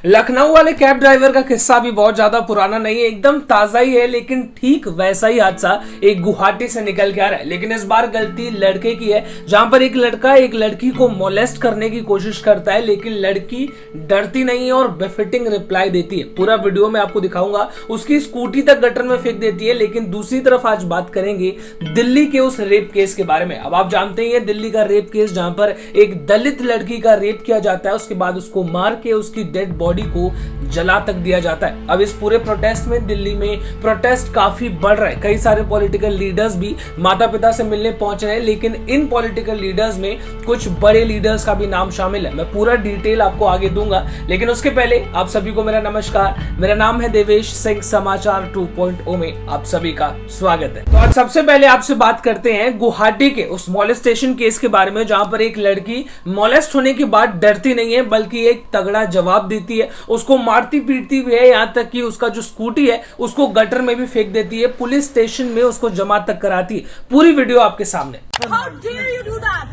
लखनऊ वाले cab driver का किस्सा भी बहुत ज्यादा पुराना नहीं है, एकदम ताजा ही है। लेकिन ठीक वैसा ही हादसा एक गुवाहाटी से निकल के आ रहा है। लेकिन इस बार गलती लड़के की है, जहां पर एक लड़का एक लड़की को मोलेस्ट करने की कोशिश करता है, लेकिन लड़की डरती नहीं है और बेफिटिंग रिप्लाई देती है। पूरा वीडियो में आपको दिखाऊंगा। उसकी स्कूटी तक गटर में फेंक देती है। लेकिन दूसरी तरफ आज बात करेंगे दिल्ली के उस रेप केस के बारे में। अब आप जानते हैं दिल्ली का रेप केस, जहां पर एक दलित लड़की का रेप किया जाता है, उसके बाद उसको मार के उसकी डेड बॉडी को जला तक दिया जाता है। अब इस पूरे प्रोटेस्ट में दिल्ली में प्रोटेस्ट काफी बढ़ रहा है। कई सारे पॉलिटिकल लीडर्स भी माता पिता से मिलने पहुंच रहे हैं, लेकिन इन पॉलिटिकल लीडर्स में कुछ बड़े लीडर्स का भी नाम शामिल है। मैं पूरा डिटेल आपको आगे दूंगा, लेकिन उसके पहले आप सभी को मेरा नमस्कार। मेरा नाम है देवेश सिंह, समाचार 2.0 में आप सभी का स्वागत है। तो आज सबसे पहले आपसे बात करते हैं गुवाहाटी के उस मोलेस्टेशन केस के बारे में, जहां पर एक लड़की मोलेस्ट होने के बाद डरती नहीं है, बल्कि एक तगड़ा जवाब देती है। उसको मारती पीटती भी है, यहां तक कि उसका जो स्कूटी है उसको गटर में भी फेंक देती है। पुलिस स्टेशन में उसको जमा तक कराती है। पूरी वीडियो आपके सामने। How dare you do that?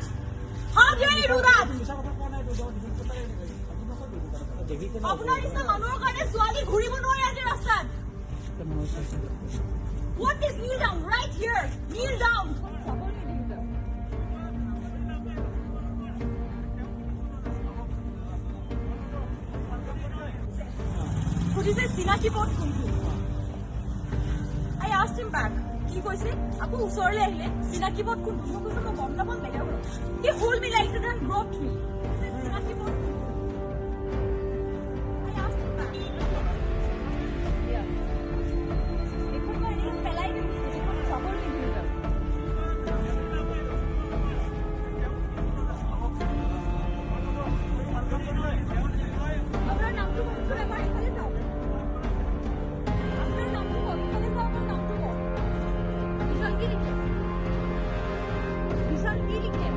How dare you do that? আপোনাৰ নিচিনা মানুহৰ কাৰণে ছোৱালী ঘূৰিব নোৱাৰে আজি ৰাস্তাত। What is kneel down right here? Kneel down. সুধিছে চিনাকি পথ কোনটো? I asked him back. কি কৈছে? আকৌ ওচৰলৈ আহিলে চিনাকি পথ কোনটো? মই কৈছো মই গম নাপাম বেলেগ হ'ল। He hold me like that and groped me. চিনাকি পথ কোনটো? I asked him back. Yeah. দেখুন মই এনেকৈ পেলাই দিম, দেখুন খবৰ নিদিলোঁ। আপোনাৰ নামটো কোনটো? এবাৰ ইফালে চাওক। আপোনাৰ নামটো কওক, ইফালে চাওক, আপোনাৰ নামটো কওক। বিশাল কি লিখে? বিশাল কি লিখে?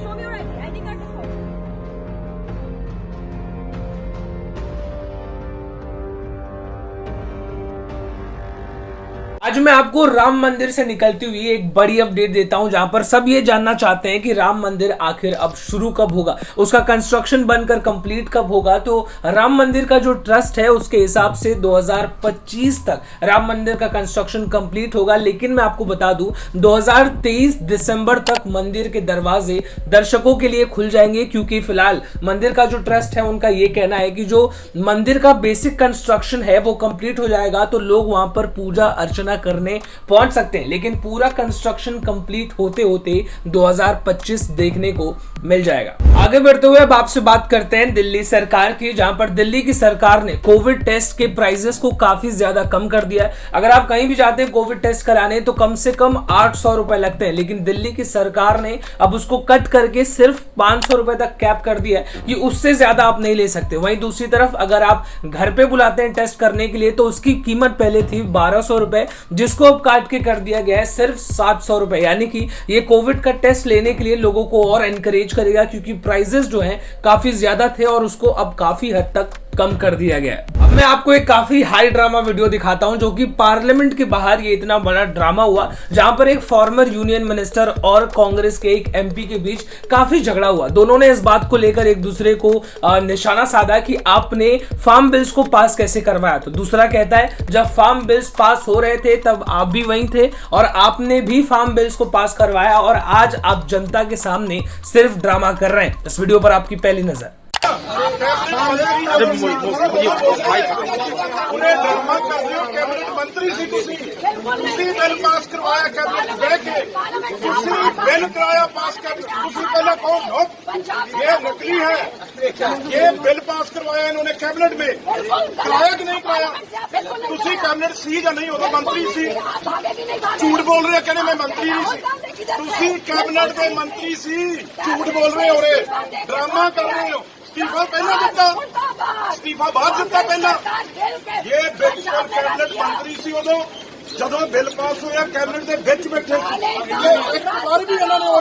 Show me your ID. ID card दिखाओ। आज मैं आपको राम मंदिर से निकलती हुई एक बड़ी अपडेट देता हूं, जहां पर सब ये जानना चाहते हैं कि राम मंदिर आखिर अब शुरू कब होगा, उसका कंस्ट्रक्शन बनकर कंप्लीट कब होगा। तो राम मंदिर का जो ट्रस्ट है उसके हिसाब से 2025 तक राम मंदिर का कंस्ट्रक्शन कंप्लीट होगा। लेकिन मैं आपको बता दूं 2023 दिसंबर तक मंदिर के दरवाजे दर्शकों के लिए खुल जाएंगे, क्योंकि फिलहाल मंदिर का जो ट्रस्ट है उनका ये कहना है कि जो मंदिर का बेसिक कंस्ट्रक्शन है वो कंप्लीट हो जाएगा तो लोग वहां पर पूजा अर्चना करने पहुंच सकते हैं। लेकिन पूरा कंस्ट्रक्शन कंप्लीट होते होते 2025 देखने को मिल जाएगा। आगे बढ़ते हुए अब आपसे बात करते हैं दिल्ली सरकार की, जहां पर दिल्ली की सरकार ने कोविड टेस्ट के प्राइसेस को काफी ज्यादा कम कर दिया है। अगर आप कहीं भी जाते हैं कोविड टेस्ट कराने तो कम से कम 800 रुपए लगते हैं, लेकिन दिल्ली की सरकार ने अब उसको कट करके सिर्फ 500 रुपए तक कैप कर दिया है कि उससे ज्यादा आप नहीं ले सकते। वहीं दूसरी तरफ अगर आप घर पे बुलाते हैं टेस्ट करने के लिए तो उसकी कीमत पहले थी 1200 रुपए, जिसको अब काट के कर दिया गया है सिर्फ 700 रुपए। यानी कि ये कोविड का टेस्ट लेने के लिए लोगों को और एनकरेज करेगा, क्योंकि प्राइसेस जो हैं काफी ज्यादा थे और उसको अब काफी हद तक कम कर दिया गया है। अब मैं आपको एक काफी हाई ड्रामा वीडियो दिखाता हूं, जो कि पार्लियामेंट के बाहर ये इतना बड़ा ड्रामा हुआ, जहां पर एक फॉर्मर यूनियन मिनिस्टर और कांग्रेस के एक एमपी के बीच काफी झगड़ा हुआ। दोनों ने इस बात को लेकर एक दूसरे को निशाना साधा कि आपने फार्म बिल्स को पास कैसे करवाया। तो दूसरा कहता है जब फार्म बिल्स पास हो रहे थे तब आप भी वहीं थे और आपने भी फार्म बिल्स को पास करवाया, और आज आप जनता के सामने सिर्फ ड्रामा कर रहे हैं। इस वीडियो पर आपकी पहली नजर। मंत्री सी बिल पास करवाया बिल कराया पास कर पहले कौन हो? ये नकली है। ये बिल पास करवाया इन्होंने कैबिनेट में, कराया कि नहीं कराया? तुसी कैबिनेट सी या नहीं होगा? मंत्री सी झूठ बोल रहे, कहने मैं मंत्री नहीं सी। तुसी कैबिनेट के मंत्री सी, झूठ बोल रहे हो, ड्रामा कर रहे हो। इस्तीफा पहला दिता, इस्तीफा बाद दिता पहला। ये बिल पर कैबिनेट मंत्री सी उदों जदों बिल पास होया कैबिनेट के बिच बैठे एक बार भी इन्होंने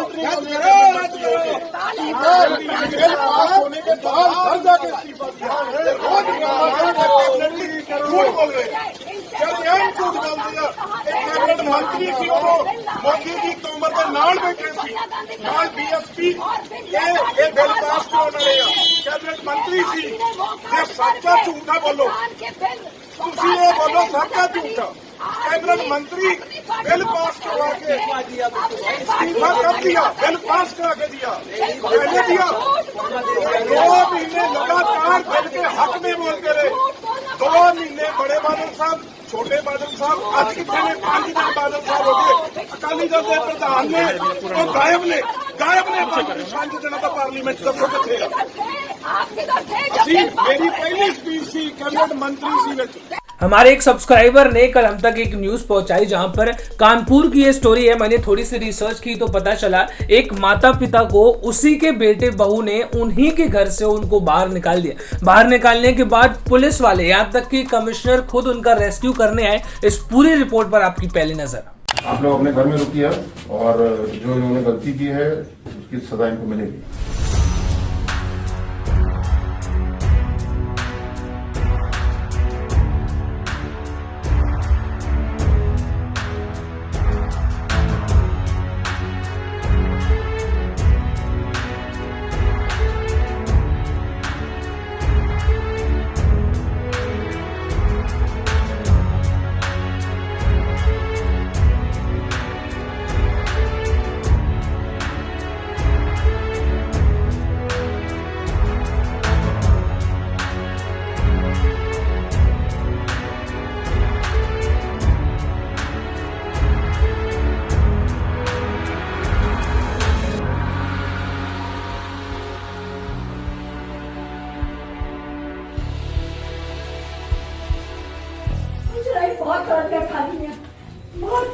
बिल पास होने के बाद घर जाके इस्तीफा दिया। झूठ बोल रहे, झूठ बोल दिया। कैबिनेट मंत्री सी उदों मोदी की उम्र के नाल बैठे सी, नाल बीएसपी ये बिल पास कराने वाले कैबिनेट ਮੰਤਰੀ ਸੀ ਜੇ ਸੱਚਾ ਝੂਠਾ ਬੋਲੋ ਤੁਸੀਂ ਇਹ ਬੋਲੋ ਸੱਚਾ ਝੂਠਾ कैबिनेट मंत्री बिल पास करवा के इस्तीफा कर दिया बिल पास करा के दिया पहले दिया 2 महीने लगातार बिल के हक में बोलते रहे 2 महीने बड़े बादल साहब छोटे बादल साहब आज कितने ने 5 दिन बादल साहब हो गए अकाली दल के प्रधान ने और गायब ने 5 दिनों का पार्लीमेंट दसो किथे मेरी पहली स्पीच थी कैबिनेट मंत्री सी विच हमारे एक सब्सक्राइबर ने कल हम तक एक न्यूज पहुंचाई जहां पर कानपुर की ये स्टोरी है। मैंने थोड़ी सी रिसर्च की तो पता चला एक माता पिता को उसी के बेटे बहू ने उन्हीं के घर से उनको बाहर निकाल दिया। बाहर निकालने के बाद पुलिस वाले यहाँ तक कि कमिश्नर खुद उनका रेस्क्यू करने आए। इस पूरी रिपोर्ट पर आपकी पहली नजर। आप लोग अपने घर में रुकिए और जो इन्होंने गलती की है उसकी सजा इनको मिलेगी। बहुत खाली है बहुत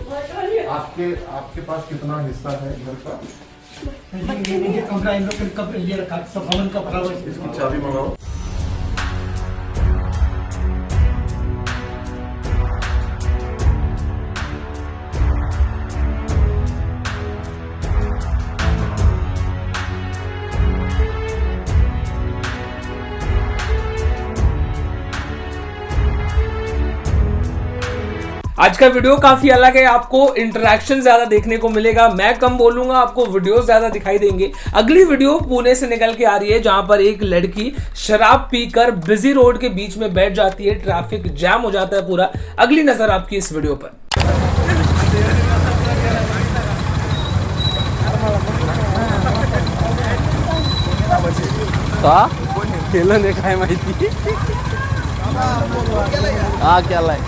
आपके पास कितना हिस्सा है घर का? कमरा इन लोग कब ये रखा सब भवन का बराबर इसकी चाबी मंगाओ। आज का वीडियो काफी अलग है। आपको इंटरेक्शन ज्यादा देखने को मिलेगा, मैं कम बोलूंगा, आपको वीडियो ज्यादा दिखाई देंगे। अगली वीडियो पुणे से निकल के आ रही है जहां पर एक लड़की शराब पीकर बिजी रोड के बीच में बैठ जाती है, ट्रैफिक जैम हो जाता है पूरा। अगली नजर आपकी इस वीडियो पर। केलं नाही काय माहिती हा केलाय।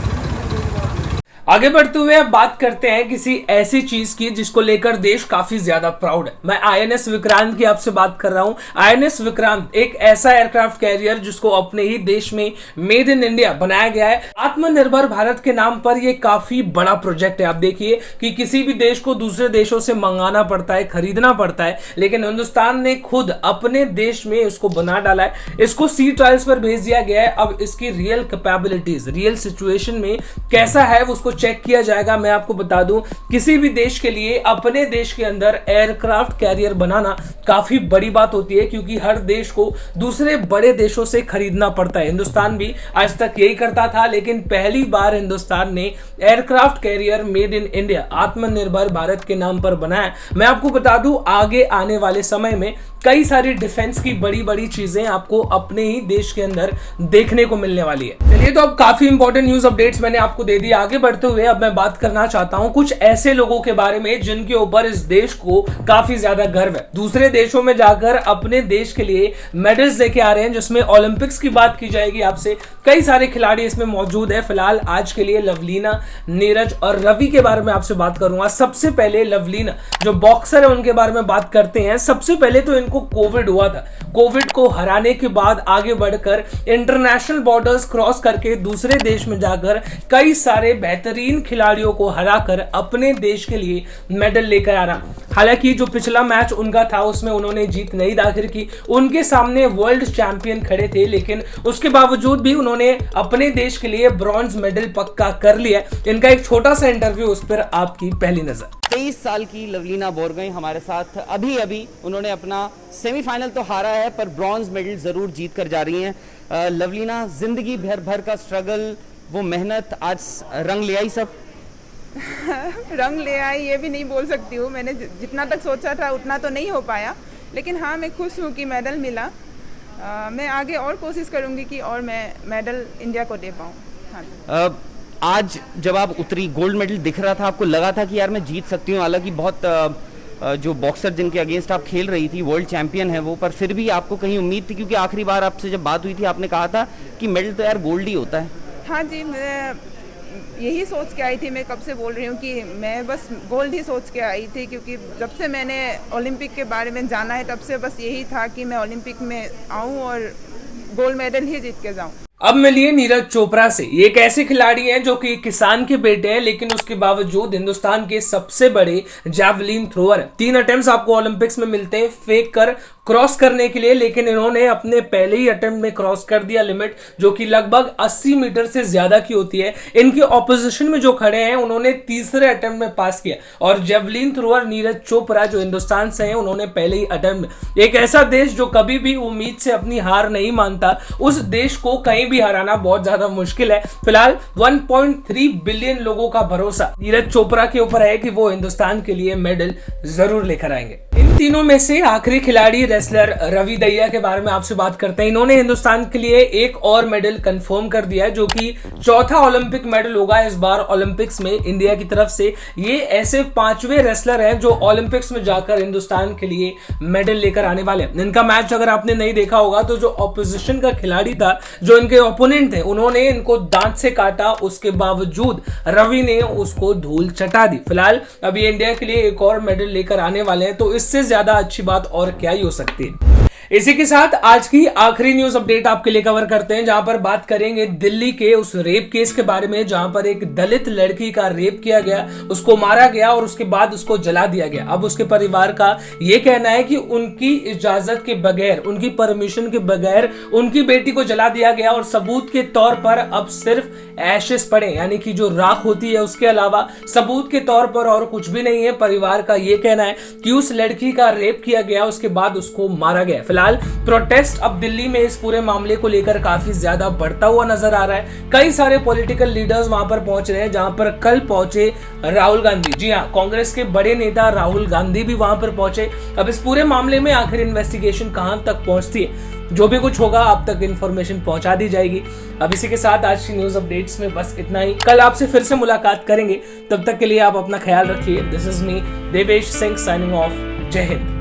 आगे बढ़ते हुए अब बात करते हैं किसी ऐसी चीज की जिसको लेकर देश काफी ज्यादा प्राउड है। मैं INS विक्रांत की आपसे बात कर रहा हूं। INS विक्रांत एक ऐसा एयरक्राफ्ट कैरियर जिसको अपने ही देश में मेड इन इंडिया बनाया गया है। आत्मनिर्भर भारत के नाम पर यह काफी बड़ा प्रोजेक्ट है। आप देखिए कि किसी भी देश को दूसरे देशों से मंगाना पड़ता है, खरीदना पड़ता है, लेकिन हिंदुस्तान ने खुद अपने देश में इसको बना डाला है। इसको सी ट्रायल्स पर भेज दिया गया है। अब इसकी रियल कैपेबिलिटीज, रियल सिचुएशन में कैसा है उसको चेक किया जाएगा। मैं आपको बता दूं, किसी भी देश के लिए अपने देश के अंदर एयरक्राफ्ट कैरियर बनाना काफी बड़ी बात होती है, क्योंकि हर देश को दूसरे बड़े देशों से खरीदना पड़ता है। हिंदुस्तान भी आज तक यही करता था, लेकिन पहली बार हिंदुस्तान ने aircraft carrier made in India, आत्मनिर्भर भारत के नाम पर बनाया। मैं आपको बता दूं, आगे आने वाले समय में कई सारी डिफेंस की बड़ी बड़ी चीजें आपको अपने ही देश के अंदर देखने को मिलने वाली है। चलिए, तो अब काफी इंपॉर्टेंट न्यूज अपडेट्स मैंने आपको दे दी। आगे बढ़ते हुए अब मैं बात करना चाहता हूं कुछ ऐसे लोगों के बारे में जिनके ऊपर इस देश को काफी ज्यादा गर्व है। दूसरे देशों में जाकर अपने देश के लिए मेडल्स लेके आ रहे हैं, जिसमें ओलंपिक्स की बात की जाएगी आपसे। कई सारे खिलाड़ी इसमें मौजूद है। फिलहाल आज के लिए लवलीना, नीरज और रवि के बारे में आपसे बात करूंगा। सबसे पहले लवलीना जो बॉक्सर है उनके बारे में बात करते हैं। सबसे पहले तो इनको कोविड हुआ था। कोविड को हराने के बाद आगे बढ़कर इंटरनेशनल बॉर्डर्स क्रॉस करके दूसरे देश में जाकर कई सारे बेहतरीन खिलाड़ियों को हराकर अपने देश के लिए मेडल लेकर आ रहा। हालांकि जो पिछला मैच उनका था उसमें उन्होंने जीत नहीं दाखिल की। उनके सामने वर्ल्ड चैंपियन खड़े थे, लेकिन उसके बावजूद भी उन्होंने अपने देश के लिए ब्रॉन्ज मेडल पक्का कर लिया। इनका एक छोटा सा इंटरव्यू, उस पर आपकी पहली नजर। 23 साल की लवलीना बोरगोहेन हमारे साथ अभी उन्होंने अपना सेमीफाइनल तो हारा है, पर ब्रॉन्ज मेडल जरूर जीत कर जा रही हैं। लवलीना, जिंदगी भर का स्ट्रगल, वो मेहनत आज रंग ले आई सब? रंग ले आई ये भी नहीं बोल सकती हूँ। मैंने जितना तक सोचा था उतना तो नहीं हो पाया, लेकिन हाँ, मैं खुश हूँ कि मेडल मिला। मैं आगे और कोशिश करूंगी कि और मैं मेडल इंडिया को दे पाऊँ। हाँ जी। आज जब आप उतरी, गोल्ड मेडल दिख रहा था, आपको लगा था कि यार मैं जीत सकती हूँ? हालांकि बहुत जो बॉक्सर जिनके अगेंस्ट आप खेल रही थी वर्ल्ड चैंपियन है वो, पर फिर भी आपको कहीं उम्मीद थी? क्योंकि आखिरी बार आपसे जब बात हुई थी आपने कहा था कि मेडल तो यार गोल्ड ही होता है। हाँ जी, मैं यही सोच के आई थी। मैं कब से बोल रही हूँ कि मैं बस गोल्ड ही सोच के आई थी, क्योंकि जब से मैंने ओलंपिक के बारे में जाना है तब से बस यही था कि मैं ओलंपिक में आऊँ और गोल्ड मेडल ही जीत के जाऊँ। अब मिलिए नीरज चोपड़ा से। ये एक ऐसे खिलाड़ी हैं जो कि किसान के बेटे हैं, लेकिन उसके बावजूद हिंदुस्तान के सबसे बड़े जैवलिन थ्रोअर हैं। 3 अटेम्प्ट्स आपको ओलंपिक्स में मिलते हैं फेंक कर क्रॉस करने के लिए, लेकिन इन्होंने अपने पहले ही अटेम्प्ट में क्रॉस कर दिया लिमिट, जो कि लगभग 80 मीटर से ज्यादा की होती है। इनके ऑपोजिशन में जो खड़े हैं उन्होंने तीसरे अटेम्प्ट में पास किया, और जैवलिन थ्रोअर नीरज चोपड़ा जो हिंदुस्तान से हैं उन्होंने पहले ही अटेम्प्ट में। एक ऐसा देश जो कभी भी उम्मीद से अपनी हार नहीं मानता, उस देश को कहीं भी हराना बहुत ज्यादा मुश्किल है। फिलहाल 1.3 बिलियन लोगों का भरोसा नीरज चोपड़ा के ऊपर है कि वो हिंदुस्तान के लिए मेडल जरूर लेकर आएंगे। इन तीनों में से आखिरी खिलाड़ी रेसलर रवि दहिया के बारे में आपसे बात करते हैं। इन्होंने हिंदुस्तान के लिए एक और मेडल कंफर्म कर दिया है, जो कि चौथा ओलंपिक मेडल होगा इस बार ओलंपिक्स में इंडिया की तरफ से। ये ऐसे 5वें रेसलर हैं जो ओलंपिक्स में जाकर हिंदुस्तान के लिए मेडल लेकर आने वाले हैं। इनका मैच अगर आपने नहीं देखा होगा तो जो ऑपोजिशन का खिलाड़ी था, जो इनके ओपोनेंट थे, उन्होंने इनको दांत से काटा, उसके बावजूद रवि ने उसको धूल चटा दी। फिलहाल अभी इंडिया के लिए एक और मेडल लेकर आने वाले हैं, तो इससे ज्यादा अच्छी बात और क्या ही हो सकती है। इसी के साथ आज की आखिरी न्यूज अपडेट आपके लिए कवर करते हैं, जहां पर बात करेंगे दिल्ली के उस रेप केस के बारे में, जहां पर एक दलित लड़की का रेप किया गया, उसको मारा गया और उसके बाद उसको जला दिया गया। अब उसके परिवार का यह कहना है कि उनकी इजाजत के बगैर, उनकी परमिशन के बगैर उनकी बेटी को जला दिया गया, और सबूत के तौर पर अब सिर्फ एशेस पड़े, यानी कि जो राख होती है, उसके अलावा सबूत के तौर पर और कुछ भी नहीं है। परिवार का यह कहना है कि उस लड़की का रेप किया गया, उसके बाद उसको मारा गया। फिलहाल प्रोटेस्ट अब दिल्ली में इस पूरे मामले को लेकर काफी ज्यादा बढ़ता हुआ नजर आ रहा है। कई सारे पॉलिटिकल लीडर्स वहां पर पहुंच रहे हैं, जहां पर कल पहुंचे राहुल गांधी। जी हां, कांग्रेस के बड़े नेता राहुल गांधी भी वहां पर पहुंचे। अब इस पूरे मामले में आखिर इन्वेस्टिगेशन कहां तक पहुंचती है, जो भी कुछ होगा आप तक इन्फॉर्मेशन पहुंचा दी जाएगी। अब इसी के साथ आज की न्यूज अपडेट्स में बस इतना ही। कल आपसे फिर से मुलाकात करेंगे, तब तक के लिए आप अपना ख्याल रखिए। This is me Devesh Singh signing off. जय हिंद।